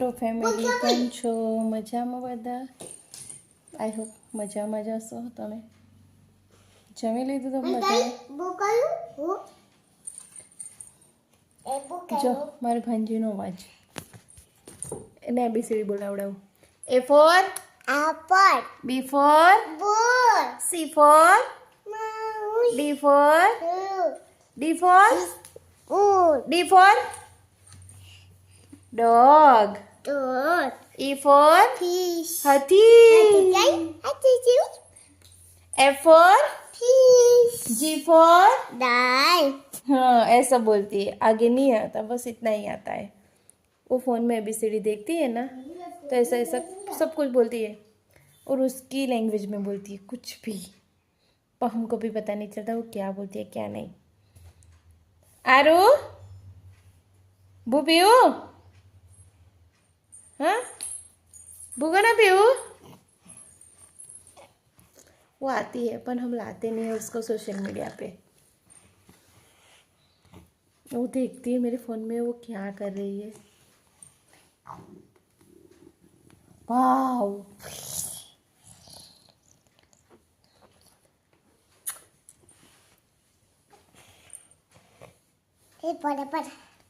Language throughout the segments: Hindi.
હેલો ફેમિલી, કેમ છો? મજામાં બધા? આઈ હોપ મજામાં જ હશો તમે. જમી લીધું તમે બધાએ? જો મારી ભાંજીનો અવાજ, એને ABCD બોલાવડાવું. A for apple, B for ball, C for mouse, D for D for wood, D for dog, dog, E for fish, hathi, F for fish, G for die, हाँ ऐसा बोलती है, आगे नहीं आता, बस इतना ही आता है. वो फ़ोन में ABCD देखती है ना, तो ऐसा ऐसा सब कुछ बोलती है और उसकी लैंग्वेज में बोलती है कुछ भी, पर हमको भी पता नहीं चलता वो क्या बोलती है क्या नहीं. आरू भू पीऊ, हाँ भूगा ना पीऊ. वो आती है पर हम लाते नहीं है उसको सोशल मीडिया पे. वो देखती है मेरे फ़ोन में वो क्या कर रही है. Wow, apple,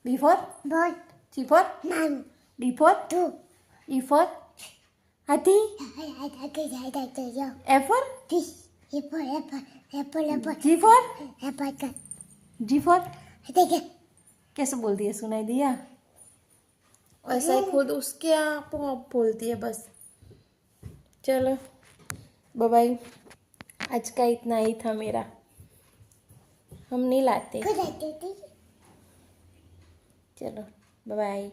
B for ball, C for mom, D for two, E for हाथी, I F for fish, apple, G for apple, G for take it. कैसे बोलती है, सुनाई दिया? ऐसा ही खुद उसके आप बोलती है बस. चलो बाय बाय, आज का इतना ही था मेरा, हम नहीं लाते. Good idea. चलो बाय बाय.